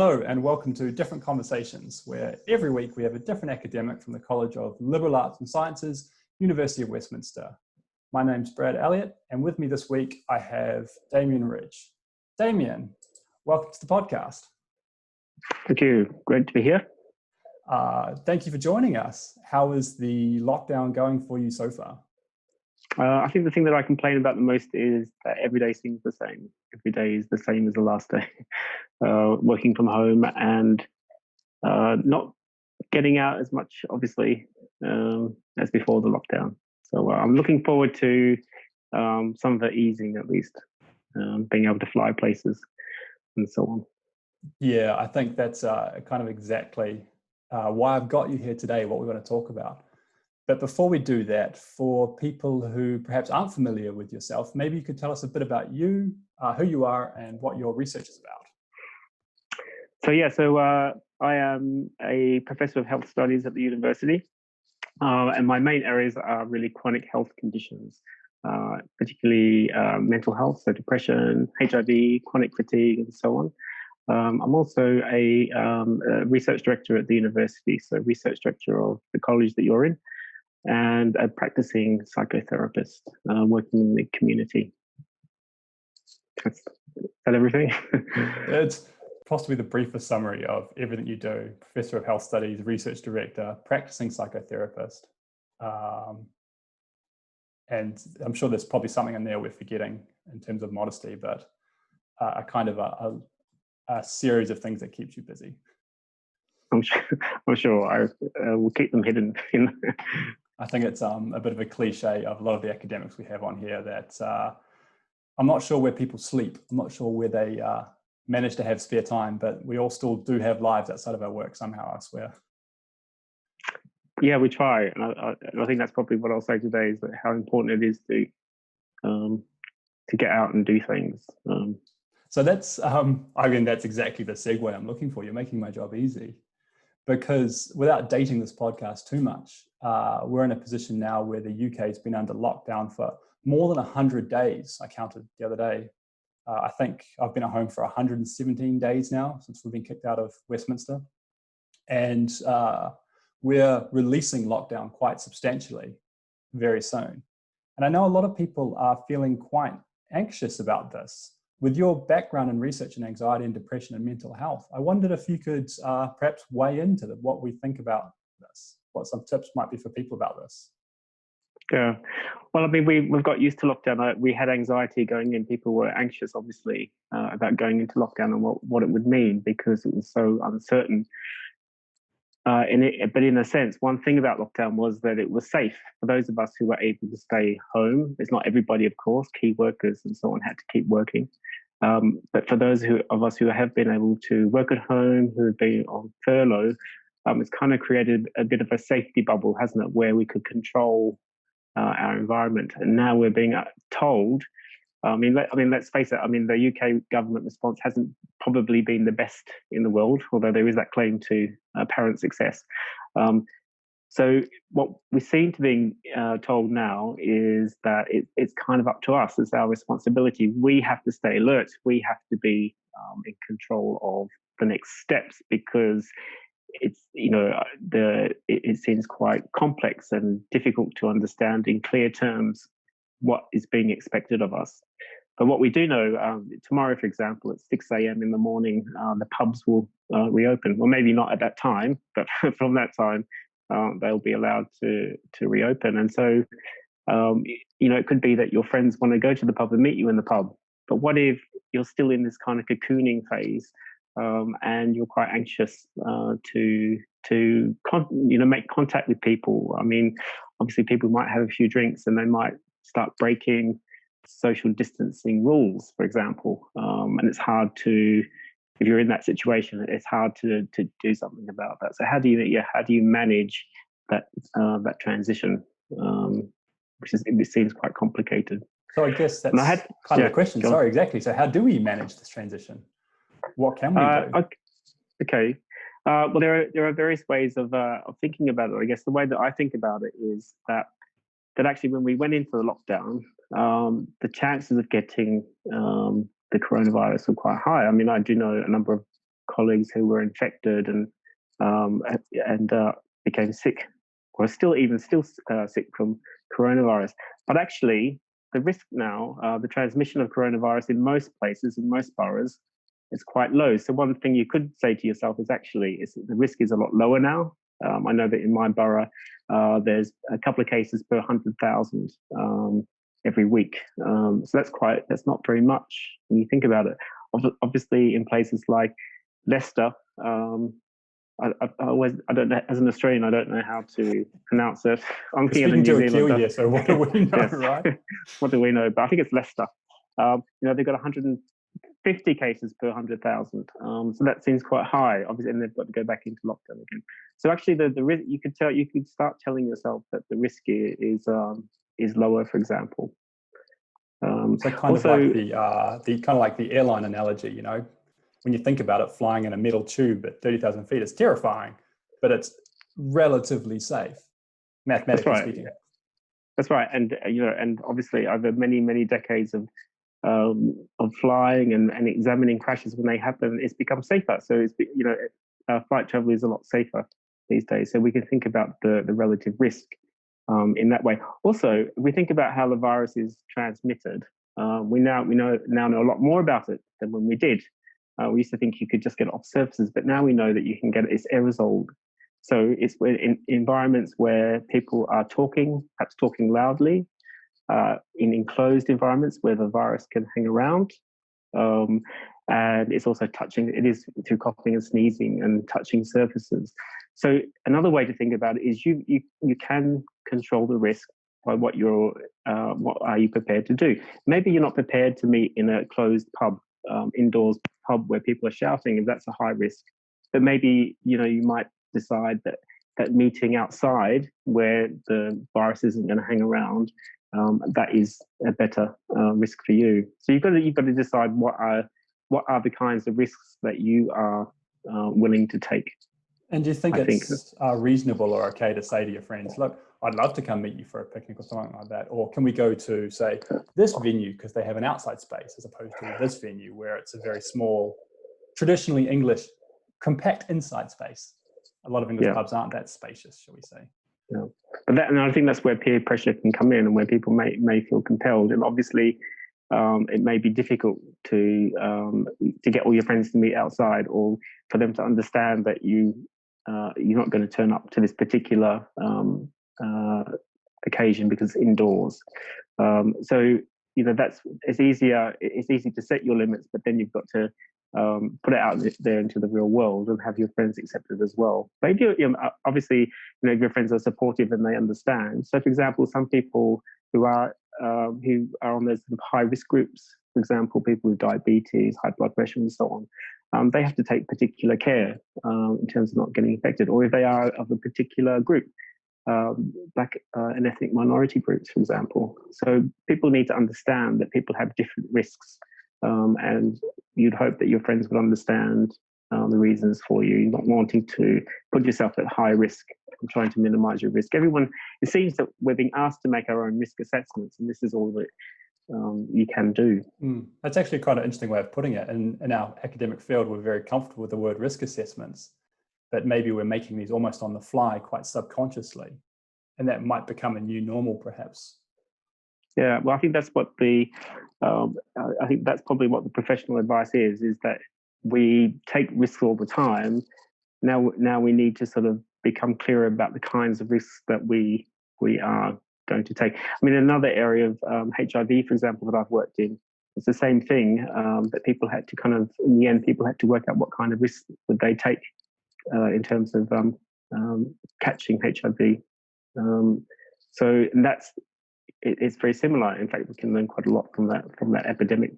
Hello and welcome to Different Conversations, where every week we have a different academic from the College of Liberal Arts and Sciences, University of Westminster. My name's Brad Elliott, and with me this week I have Damien Ridge. Damien, welcome to the podcast. Thank you. Great to be here. Thank you for joining us. How is the lockdown going for you so far? I think the thing that I complain about the most is that every day seems the same. Every day is the same as the last day. Working from home and not getting out as much, obviously, as before the lockdown. So I'm looking forward to some of the easing, at least, being able to fly places and so on. Yeah, I think that's kind of exactly why I've got you here today, what we're going to talk about. But before we do that, for people who perhaps aren't familiar with yourself, maybe you could tell us a bit about you, who you are, and what your research is about. So I am a professor of health studies at the university, and my main areas are really chronic health conditions, particularly mental health, so depression, HIV, chronic fatigue, and so on. I'm also a research director at the university, so research director of the college that you're in, and a practicing psychotherapist working in the community. Is that everything? It's possibly the briefest summary of everything you do. Professor of health studies, research director, practicing psychotherapist. And I'm sure there's probably something in there we're forgetting in terms of modesty, but a kind of a series of things that keeps you busy. I'm sure I will keep them hidden. I think it's a bit of a cliche of a lot of the academics we have on here that I'm not sure where people sleep. I'm not sure where they manage to have spare time, but we all still do have lives outside of our work somehow, I swear. Yeah, we try. And I think that's probably what I'll say today is that how important it is to get out and do things. So that's, that's exactly the segue I'm looking for. You're making my job easy. Because without dating this podcast too much, we're in a position now where the UK has been under lockdown for more than 100 days. I counted the other day. I think I've been at home for 117 days now since we've been kicked out of Westminster. And we're releasing lockdown quite substantially very soon. And I know a lot of people are feeling quite anxious about this. With your background in research in anxiety and depression and mental health, I wondered if you could perhaps weigh into what we think about this, what some tips might be for people about this. Yeah. Well, I mean, we've got used to lockdown. We had anxiety going in. People were anxious, obviously, about going into lockdown and what it would mean because it was so uncertain. But in a sense, one thing about lockdown was that it was safe for those of us who were able to stay home. It's not everybody, of course. Key workers and so on had to keep working. But for those of us who have been able to work at home, who have been on furlough, it's kind of created a bit of a safety bubble, hasn't it, where we could control our environment. And now we're being told. Let's face it. I mean, the UK government response hasn't probably been the best in the world, although there is that claim to apparent success. So what we seem to be told now is that it's kind of up to us. It's our responsibility. We have to stay alert. We have to be in control of the next steps because it seems quite complex and difficult to understand in clear terms what is being expected of us. But what we do know, tomorrow, for example, at 6 a.m. in the morning, the pubs will reopen. Well, maybe not at that time, but from that time, they'll be allowed to reopen. And so, it could be that your friends want to go to the pub and meet you in the pub. But what if you're still in this kind of cocooning phase and you're quite anxious to make contact with people? I mean, obviously, people might have a few drinks and they might start breaking social distancing rules, for example. And it's hard to, if you're in that situation, it's hard to do something about that. So how do you manage that transition, it seems quite complicated. So I guess that's kind of the question. Sorry, exactly. So how do we manage this transition? What can we do? Okay. Well, there are various ways of thinking about it. I guess the way that I think about it is that actually when we went into the lockdown, the chances of getting the coronavirus were quite high. I mean, I do know a number of colleagues who were infected and became sick, or still sick from coronavirus. But actually, the risk now, the transmission of coronavirus in most places, in most boroughs, is quite low. So one thing you could say to yourself is the risk is a lot lower now. I know that in my borough, there's a couple of cases per 100,000 every week. So that's not very much when you think about it. Obviously, in places like Leicester, I don't know, as an Australian, I don't know how to pronounce it. I'm thinking of New Zealand. Here, so what do we know, yes. right? What do we know? But I think it's Leicester. They've got 150 cases per 100,000. So that seems quite high, obviously, and they've got to go back into lockdown again. So actually, the risk, you could start telling yourself that the risk is lower, for example. So kind of like the airline analogy, when you think about it, flying in a metal tube at 30,000 feet is terrifying, but it's relatively safe, mathematically speaking. That's right, and and obviously over many decades of flying and examining crashes when they happen, it's become safer. So it's flight travel is a lot safer these days. So we can think about the relative risk in that way. Also, if we think about how the virus is transmitted, we now know a lot more about it than when we did. We used to think you could just get it off surfaces, but now we know that you can get it's aerosoled. So it's in environments where people are perhaps talking loudly, in enclosed environments where the virus can hang around. And it's also it is through coughing and sneezing and touching surfaces. So another way to think about it is you can control the risk by what are you prepared to do. Maybe you're not prepared to meet in a closed pub, indoors pub where people are shouting, if that's a high risk. But maybe you might decide that meeting outside where the virus isn't going to hang around, that is a better risk for you. So you've got to decide what are the kinds of risks that you are willing to take. And do you think it's reasonable or okay to say to your friends, look, I'd love to come meet you for a picnic or something like that, or can we go to, say, this venue because they have an outside space as opposed to this venue where it's a very small, traditionally English, compact inside space? A lot of English pubs aren't that spacious, shall we say? Yeah, but I think that's where peer pressure can come in, and where people may feel compelled. And obviously, it may be difficult to get all your friends to meet outside, or for them to understand that you're not going to turn up to this particular occasion because it's indoors. So it's easy to set your limits, but then you've got to put it out there into the real world and have your friends accept it as well. But obviously, if your friends are supportive and they understand. So, for example, some people who are on those sort of high risk groups, for example, people with diabetes, high blood pressure, and so on, they have to take particular care in terms of not getting infected. Or if they are of a particular group, black and ethnic minority groups, for example. So people need to understand that people have different risks. And you'd hope that your friends would understand the reasons for you, not wanting to put yourself at high risk and trying to minimize your risk. It seems that we're being asked to make our own risk assessments, and this is all that you can do. That's actually quite an interesting way of putting it. In our academic field, we're very comfortable with the word risk assessments, but maybe we're making these almost on the fly, quite subconsciously, and that might become a new normal, perhaps. Yeah, well, I think that's what I think that's probably what the professional advice is that we take risks all the time. Now we need to sort of become clearer about the kinds of risks that we are going to take. I mean, another area of HIV, for example, that I've worked in, it's the same thing, that people had to in the end, people had to work out what kind of risks would they take in terms of catching HIV. So it's very similar. In fact, we can learn quite a lot from that epidemic.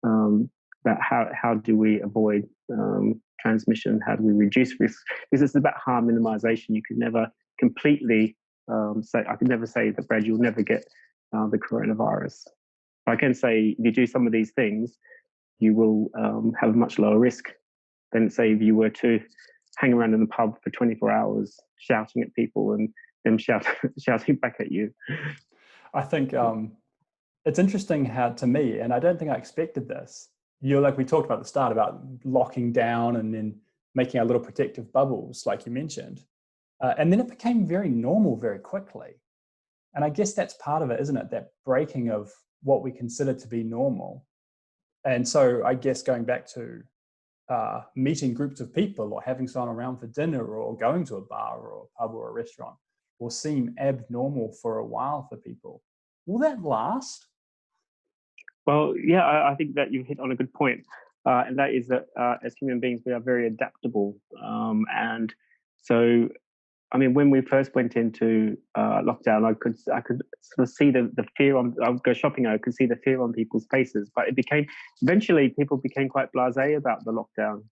About how do we avoid transmission? How do we reduce risk? Because it's about harm minimization. You can never completely say. I could never say that, Brad, you'll never get the coronavirus. I can say if you do some of these things, you will have a much lower risk than, say, if you were to hang around in the pub for 24 hours shouting at people and them shouting back at you. I think it's interesting how, to me, and I don't think I expected this, you're like we talked about at the start about locking down and then making our little protective bubbles, like you mentioned. And then it became very normal very quickly. And I guess that's part of it, isn't it? That breaking of what we consider to be normal. And so I guess going back to meeting groups of people or having someone around for dinner or going to a bar or a pub or a restaurant will seem abnormal for a while for people. Will that last? Well, yeah, I think that you hit on a good point. And that is that as human beings, we are very adaptable. And so, I mean, when we first went into lockdown, I could sort of see the fear on. I would go shopping, I could see the fear on people's faces. But it became eventually people became quite blasé about the lockdown.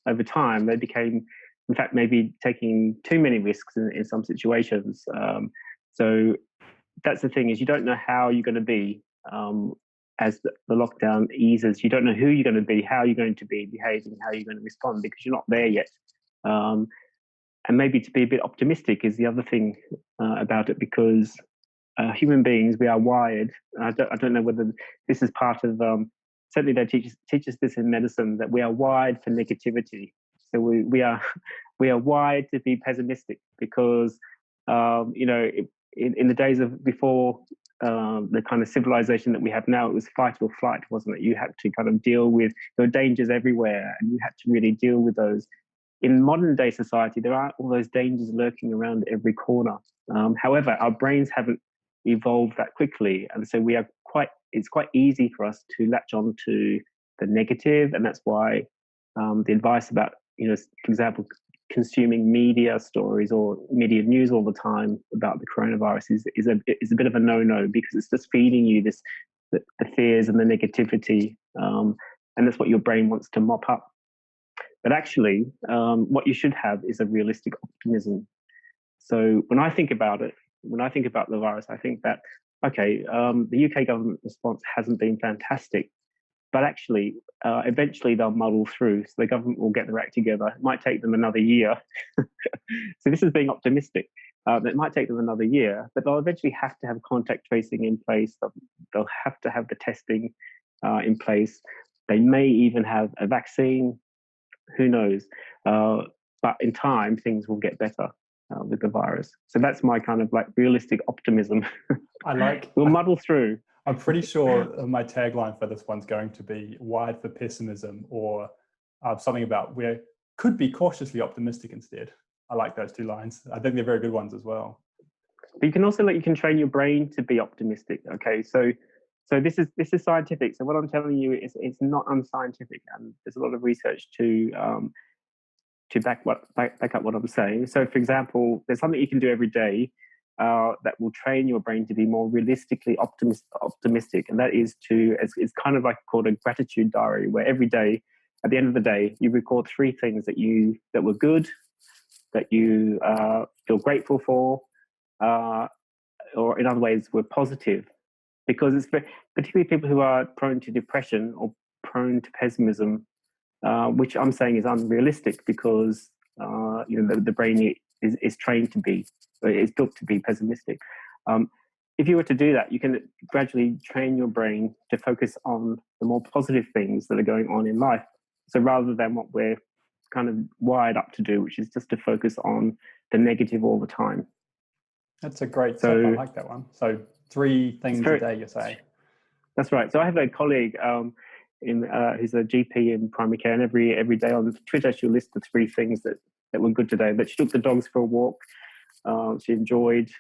Over time, they became, in fact, maybe taking too many risks in some situations. So that's the thing, is you don't know how you're going to be as the lockdown eases. You don't know who you're going to be, how you're going to be behaving, how you're going to respond, because you're not there yet. And maybe to be a bit optimistic is the other thing about it, because human beings, we are wired. I don't know whether this is part of, certainly they teach us this in medicine, that we are wired for negativity. So we are wired to be pessimistic, because in the days of before the kind of civilization that we have now, it was fight or flight, wasn't it? You had to kind of deal with, there were dangers everywhere, and you had to really deal with those. In modern day society, there are all those dangers lurking around every corner. However, our brains haven't evolved that quickly, and so it's quite easy for us to latch on to the negative, and that's why the advice about, for example, consuming media stories or media news all the time about the coronavirus is a bit of a no-no, because it's just feeding you the fears and the negativity, and that's what your brain wants to mop up. But actually, what you should have is a realistic optimism. So when I think about it, when I think about the virus, I think that, okay, the UK government response hasn't been fantastic, but actually, eventually they'll muddle through. So the government will get their act together. It might take them another year. So this is being optimistic. It might take them another year, but they'll eventually have to have contact tracing in place. They'll have to have the testing in place. They may even have a vaccine. Who knows? But in time, things will get better with the virus. So that's my kind of like realistic optimism. We'll muddle through. I'm pretty sure my tagline for this one's going to be wired for pessimism, or something about we could be cautiously optimistic instead. I like those two lines. I think they're very good ones as well. But you can also you can train your brain to be optimistic. Okay, so this is scientific. So what I'm telling you is it's not unscientific, and there's a lot of research to back up what I'm saying. So, for example, there's something you can do every day that will train your brain to be more realistically optimistic, and that is it's kind of like called a gratitude diary, where every day, at the end of the day, you record 3 things that were good, that you feel grateful for, or in other ways were positive. Because it's particularly people who are prone to depression or prone to pessimism, which I'm saying is unrealistic, because the brain is trained to be, it's built to be pessimistic. If you were to do that, you can gradually train your brain to focus on the more positive things that are going on in life. So rather than what we're kind of wired up to do, which is just to focus on the negative all the time. That's a great tip. I like that one. So 3 things a day, you say. That's right. So I have a colleague who's a GP in primary care, and every day on Twitter she'll list the 3 things that were good today. That she took the dogs for a walk, she enjoyed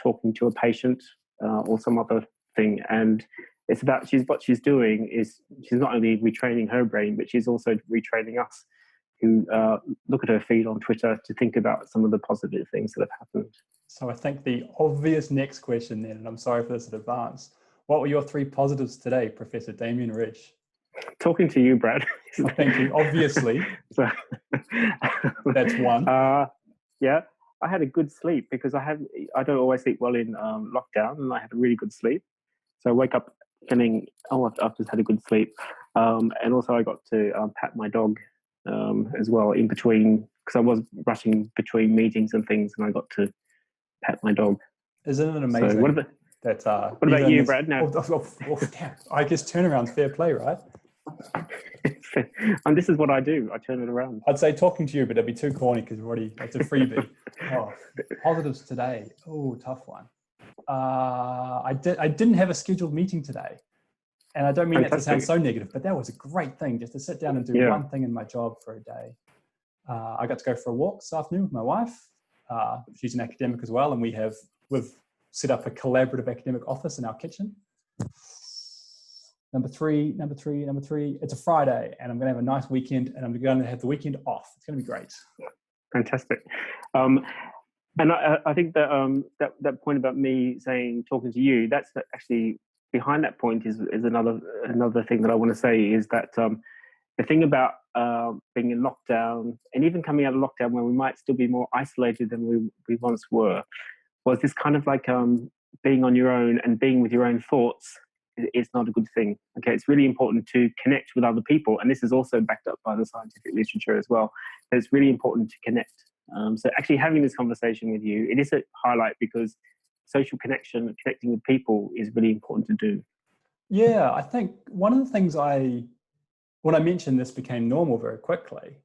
talking to a patient or some other thing. And it's about what she's doing is she's not only retraining her brain, but she's also retraining us, who look at her feed on Twitter, to think about some of the positive things that have happened. So I think the obvious next question then, and I'm sorry for this in advance, what were your 3 positives today, Professor Damien Ridge? Talking to you, Brad. Oh, thank you. Obviously. So, that's one. Yeah, I had a good sleep, because I don't always sleep well in lockdown, and I had a really good sleep. So I wake up feeling, I've just had a good sleep. And also I got to pat my dog as well in between, because I was rushing between meetings and things, and I got to pat my dog. Isn't it amazing? So That what about you, Brad? Now, damn, I guess turnaround's fair play, right? And this is what I do. I turn it around. I'd say talking to you, but it'd be too corny because it's a freebie. Oh, positives today. Oh, tough one. I didn't have a scheduled meeting today. And I don't mean that to sound so negative, but that was a great thing, just to sit down and do one thing in my job for a day. I got to go for a walk this afternoon with my wife. She's an academic as well, and we've set up a collaborative academic office in our kitchen. Number three. It's a Friday, and I'm going to have a nice weekend, and I'm going to have the weekend off. It's going to be great. Fantastic. And I think that that point about me talking to you, that's actually behind that point is another thing that I want to say is that the thing about being in lockdown and even coming out of lockdown when we might still be more isolated than we once were, was this kind of like being on your own and being with your own thoughts is not a good thing. Okay, it's really important to connect with other people, and this is also backed up by the scientific literature as well. But it's really important to connect. So actually having this conversation with you, it is a highlight because social connection, connecting with people is really important to do. Yeah, I think one of the things when I mentioned this became normal very quickly,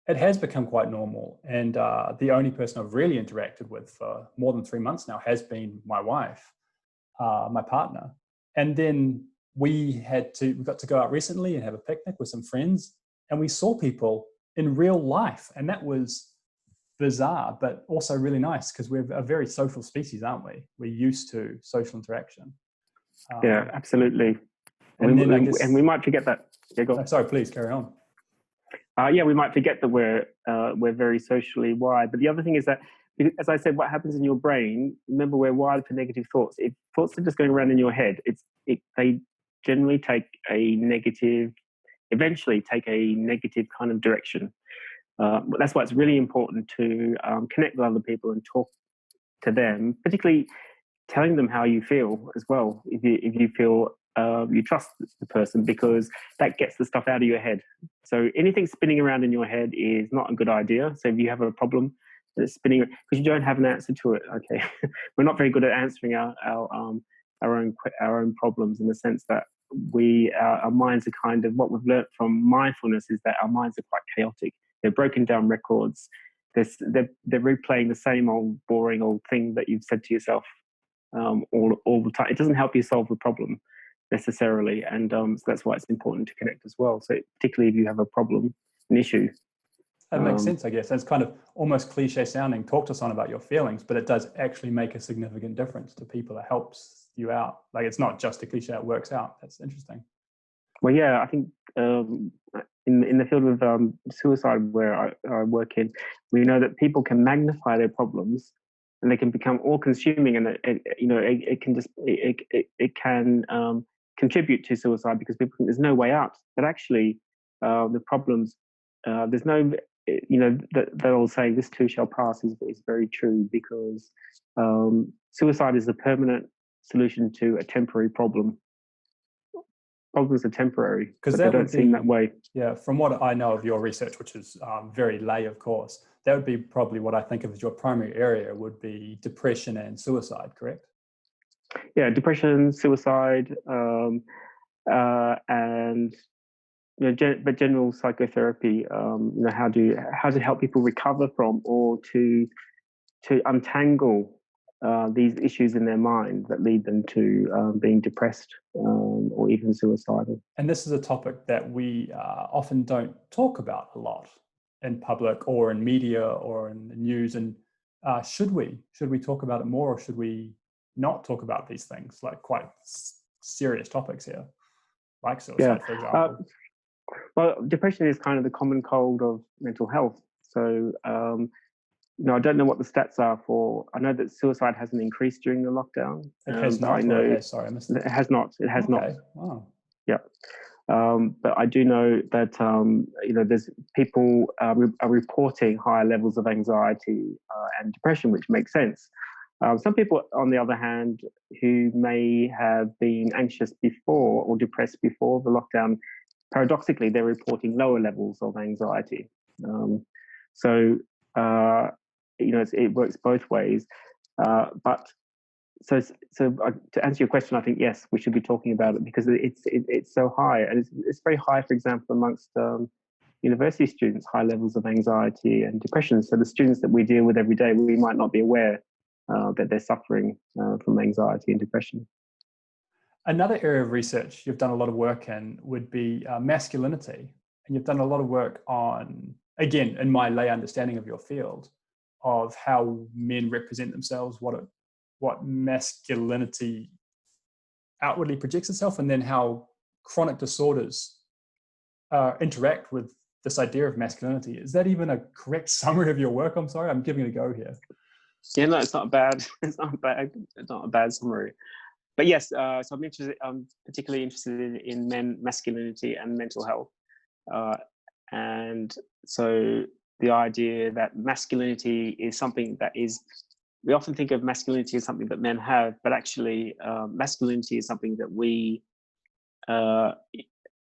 it has become quite normal. And the only person I've really interacted with for more than 3 months now has been my wife, my partner. And then we got to go out recently and have a picnic with some friends, and we saw people in real life. And that was bizarre, but also really nice because we're a very social species, aren't we? We're used to social interaction. Yeah, absolutely. And we might forget that. Yeah, go on. Sorry, please carry on. We might forget that we're very socially wired. But the other thing is that, as I said, what happens in your brain, remember, we're wired for negative thoughts. If thoughts are just going around in your head, they generally eventually take a negative kind of direction. That's why it's really important to connect with other people and talk to them, particularly telling them how you feel as well. If you feel you trust the person, because that gets the stuff out of your head. So anything spinning around in your head is not a good idea. So if you have a problem that's spinning, because you don't have an answer to it, okay, we're not very good at answering our own problems, in the sense that our minds are kind of, what we've learned from mindfulness is that our minds are quite chaotic. They're broken down records. They're replaying the same old boring old thing that you've said to yourself all the time. It doesn't help you solve the problem necessarily, and so that's why it's important to connect as well. So particularly if you have a problem, an issue. That makes sense, I guess. It's kind of almost cliche sounding. Talk to someone about your feelings, but it does actually make a significant difference to people. It helps you out. Like, it's not just a cliche, it works out. That's interesting. Well, yeah, I think in the field of suicide where I work in, we know that people can magnify their problems, and they can become all-consuming, and it can contribute to suicide because people think there's no way out. But actually, the problems, there's no, that old saying, "This too shall pass," is very true, because suicide is a permanent solution to a temporary problem. Problems are temporary, because they don't seem that way. Yeah, from what I know of your research, which is very lay, of course, that would be probably what I think of as your primary area would be depression and suicide, correct? Yeah, depression, suicide, and but general psychotherapy. How to help people recover from, or to untangle these issues in their mind that lead them to being depressed or even suicidal. And this is a topic that we often don't talk about a lot in public or in media or in the news. And should we talk about it more, or should we not talk about these things, like quite serious topics here, like suicide, for example? Well, depression is kind of the common cold of mental health. So, I don't know what the stats are for. I know that suicide hasn't increased during the lockdown. It has not. Sorry, I missed it. It has not. It has not. Wow. Yeah. But I do know that there's people are reporting higher levels of anxiety and depression, which makes sense. Some people, on the other hand, who may have been anxious before or depressed before the lockdown, paradoxically, they're reporting lower levels of anxiety. It works both ways. But to answer your question, I think yes, we should be talking about it because it's so high, and it's very high, for example, amongst university students, high levels of anxiety and depression. So the students that we deal with every day, we might not be aware that they're suffering from anxiety and depression. Another area of research you've done a lot of work in would be masculinity. And you've done a lot of work on, again, in my lay understanding of your field, of how men represent themselves, what masculinity outwardly projects itself, and then how chronic disorders interact with this idea of masculinity. Is that even a correct summary of your work? I'm sorry, I'm giving it a go here. Yeah, no, it's not bad. It's not a bad summary. But yes, so I'm particularly interested in men, masculinity, and mental health. And so the idea that masculinity is something that is, we often think of masculinity as something that men have, but actually masculinity is something that we sort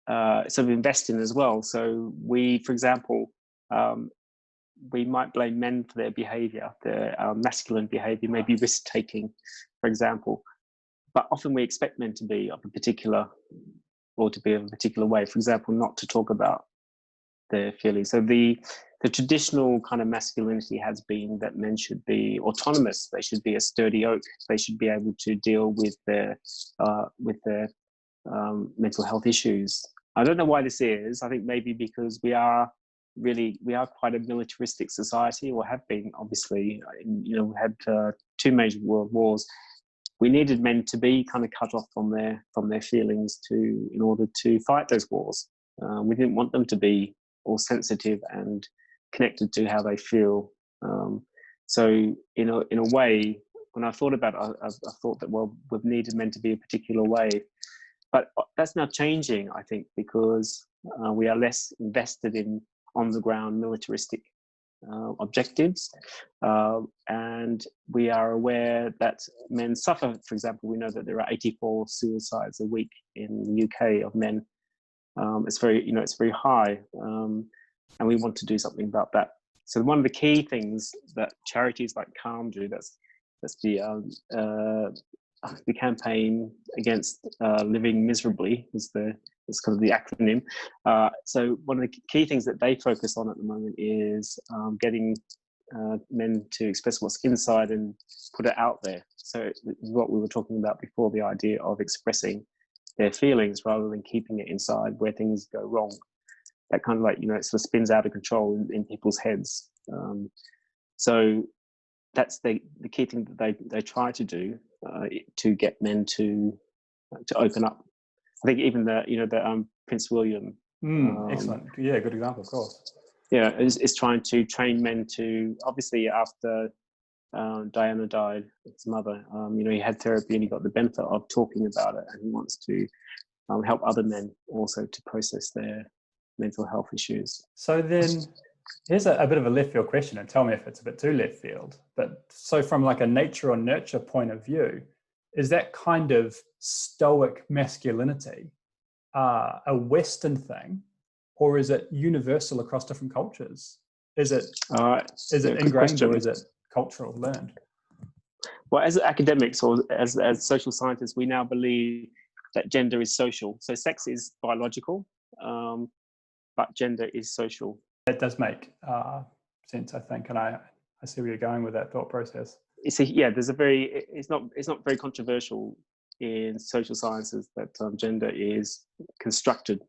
of invest in as well. So we, for example, we might blame men for their behavior, their masculine behavior, maybe risk-taking, for example. But often we expect men to be of a particular way. For example, not to talk about their feelings. So the traditional kind of masculinity has been that men should be autonomous. They should be a sturdy oak. They should be able to deal with their mental health issues. I don't know why this is. I think maybe because we are quite a militaristic society, or have been, obviously. We had 2 major world wars. We needed men to be kind of cut off from their feelings in order to fight those wars. We didn't want them to be all sensitive and connected to how they feel. So in a way, when I thought about it, I thought that, well, we've needed men to be a particular way. But that's now changing, I think, because we are less invested in on-the-ground militaristic objectives, and we are aware that men suffer. For example, we know that there are 84 suicides a week in the UK of men. It's very high, and we want to do something about that. So one of the key things that charities like Calm do, that's the campaign against living miserably, is kind of the acronym. So one of the key things that they focus on at the moment is getting men to express what's inside and put it out there. So this is what we were talking about before, the idea of expressing their feelings rather than keeping it inside where things go wrong. That kind of it sort of spins out of control in people's heads. So that's the key thing that they try to do to get men to open up. I think even the Prince William. Excellent. Yeah, good example, of course. Yeah, is trying to train men to, obviously after Diana died, his mother, he had therapy and he got the benefit of talking about it, and he wants to help other men also to process their mental health issues. So then here's a bit of a left field question, and tell me if it's a bit too left field. But so from like a nature or nurture point of view, is that kind of stoic masculinity a Western thing, or is it universal across different cultures? Is it ingrained, or is it cultural, learned? Well, as academics or as social scientists, we now believe that gender is social. So sex is biological, but gender is social. That does make sense, I think, and I see where you're going with that thought process. It's not very controversial in social sciences that gender is constructed,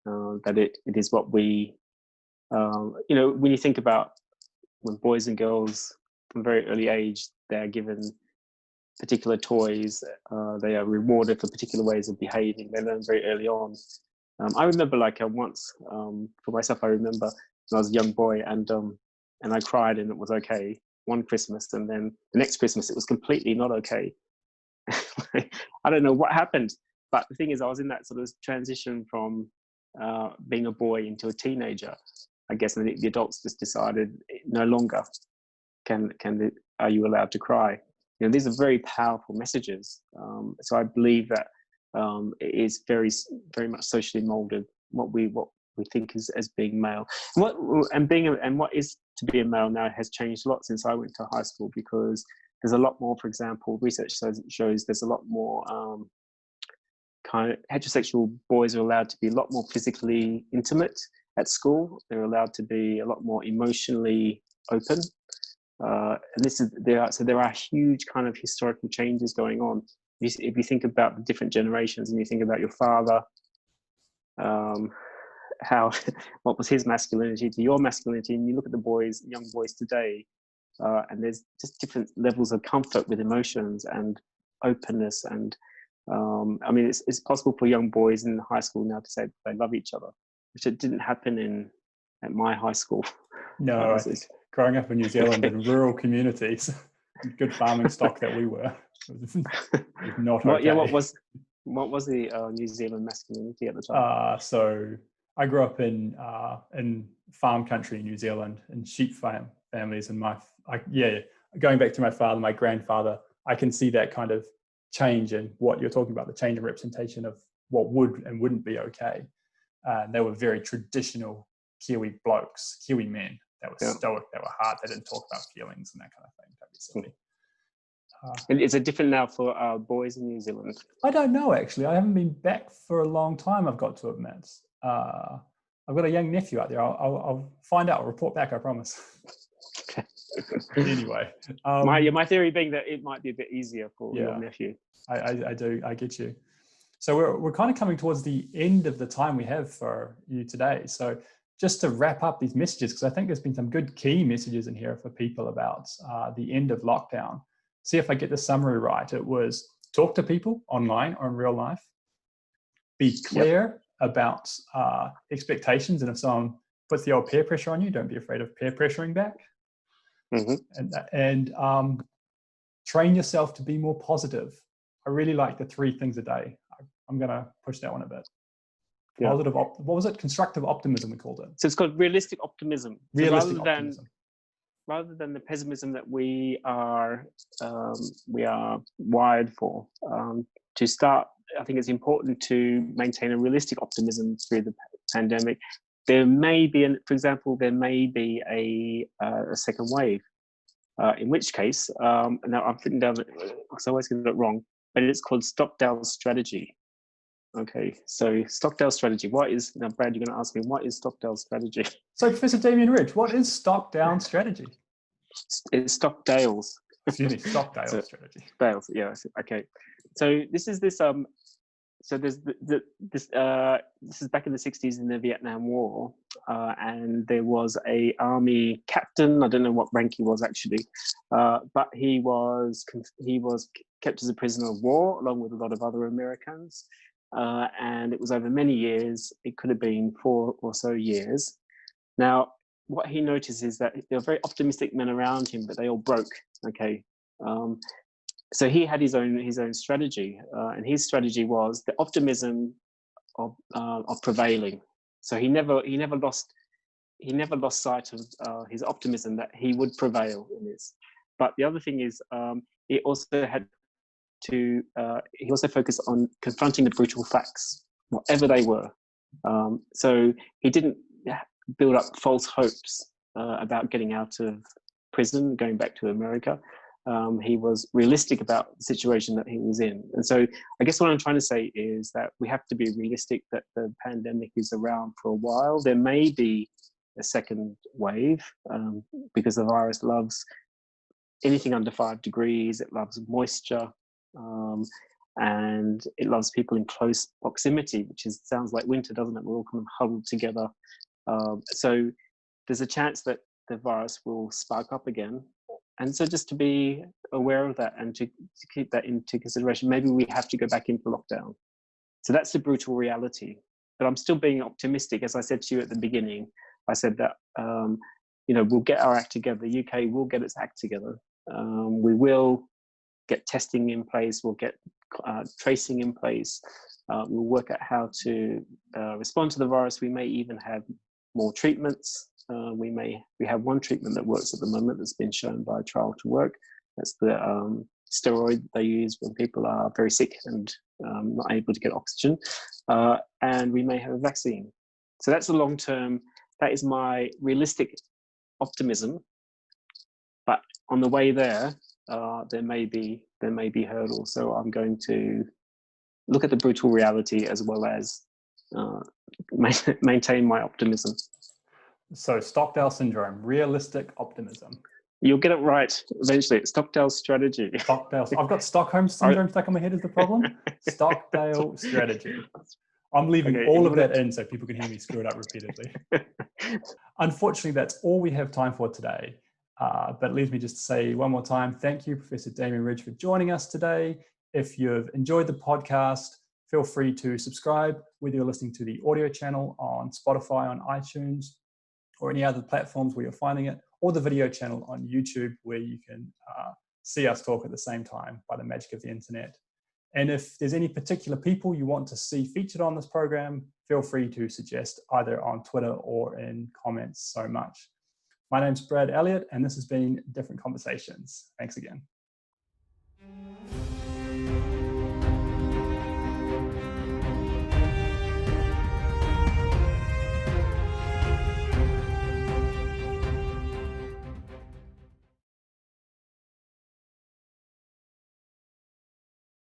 that it is what we, when you think about when boys and girls from a very early age, they're given particular toys, they are rewarded for particular ways of behaving, they learn very early on. I remember once, for myself, I remember when I was a young boy and I cried and it was okay one Christmas, and then the next Christmas it was completely not okay. I don't know what happened, but the thing is, I was in that sort of transition from being a boy into a teenager, I guess, and the adults just decided no longer are you allowed to cry. These are very powerful messages. So I believe that it is very, very much socially molded what we think as being male. What is to be a male now has changed a lot since I went to high school, because there's a lot more, for example, research shows there's a lot more kind of heterosexual boys are allowed to be a lot more physically intimate at school. They're allowed to be a lot more emotionally open. And there are huge kind of historical changes going on. If you think about the different generations and you think about your father, what was his masculinity to your masculinity, and you look at the young boys today, and there's just different levels of comfort with emotions and openness. And I mean, it's possible for young boys in high school now to say they love each other, which it didn't happen at my high school. No, I think growing up in New Zealand in rural communities, good farming stock that we were, was not okay. What was the New Zealand masculinity at the time? So I grew up in farm country in New Zealand, in sheep families, and going back to my father, my grandfather, I can see that kind of change in what you're talking about, the change in representation of what would and wouldn't be okay. They were very traditional Kiwi blokes, Kiwi men. That were stoic, that were hard, they didn't talk about feelings and that kind of thing. That'd be silly. And is it different now for boys in New Zealand? I don't know, actually. I haven't been back for a long time, I've got to admit. I've got a young nephew out there. I'll find out. I'll report back, I promise. Okay. Anyway. My theory being that it might be a bit easier for your nephew. I get you. So we're kind of coming towards the end of the time we have for you today. So just to wrap up these messages, because I think there's been some good key messages in here for people about the end of lockdown. See if I get the summary right. It was talk to people online or in real life. Be clear about expectations, and if someone puts the old peer pressure on you, don't be afraid of peer pressuring back. And train yourself to be more positive. I really like the 3 things a day. I'm going to push that one a bit. Positive. What was it? Constructive optimism, we called it. So it's called realistic optimism. Realistic optimism. Rather than the pessimism that we are wired for, to start, I think it's important to maintain a realistic optimism through the pandemic. There may be, for example, a second wave, in which case, now I've written down, because I always get it wrong, but it's called Stockdale's strategy. Okay, so Stockdale's strategy. Now Brad, you're going to ask me, what is Stockdale's strategy? So Professor Damien Ridge, what is Stockdale's strategy? It's Stockdale's. Excuse me, Stockdale's strategy. Dale's, yeah. Okay. So this is this. So there's this is back in the 60s in the Vietnam War, and there was a army captain. I don't know what rank he was actually, but he was kept as a prisoner of war along with a lot of other Americans. And it was over many years. It could have been 4 or so years. Now, what he noticed is that there were very optimistic men around him, but they all broke. Okay, so he had his own strategy, and his strategy was the optimism of prevailing. So he never lost sight of his optimism that he would prevail in this. But the other thing is, he also focused on confronting the brutal facts, whatever they were. So he didn't build up false hopes about getting out of prison, going back to America. He was realistic about the situation that he was in. And so I guess what I'm trying to say is that we have to be realistic that the pandemic is around for a while. There may be a second wave because the virus loves anything under 5 degrees. It loves moisture. And it loves people in close proximity, which sounds like winter, doesn't it? We're all kind of huddled together. So there's a chance that the virus will spark up again. And so just to be aware of that and to keep that into consideration, maybe we have to go back into lockdown. So that's the brutal reality. But I'm still being optimistic. As I said to you at the beginning, I said that, we'll get our act together. The UK will get its act together. We will get testing in place. We'll get tracing in place. We'll work out how to respond to the virus. We may even have more treatments. We have one treatment that works at the moment that's been shown by a trial to work. That's the steroid they use when people are very sick and not able to get oxygen. And we may have a vaccine. So that's the long term. That is my realistic optimism. But on the way there, there may be hurdles. So I'm going to look at the brutal reality as well as maintain my optimism. So Stockdale syndrome, realistic optimism. You'll get it right eventually. It's Stockdale's strategy. Stockdale. I've got Stockholm syndrome stuck in my head as the problem. Stockdale strategy. I'm leaving all of that in so people can hear me screw it up repeatedly. Unfortunately, that's all we have time for today. But it leaves me just to say one more time, thank you, Professor Damien Ridge, for joining us today. If you've enjoyed the podcast, feel free to subscribe, whether you're listening to the audio channel on Spotify, on iTunes, or any other platforms where you're finding it, or the video channel on YouTube, where you can see us talk at the same time by the magic of the internet. And if there's any particular people you want to see featured on this program, feel free to suggest either on Twitter or in comments so much. My name's Brad Elliott, and this has been Different Conversations. Thanks again.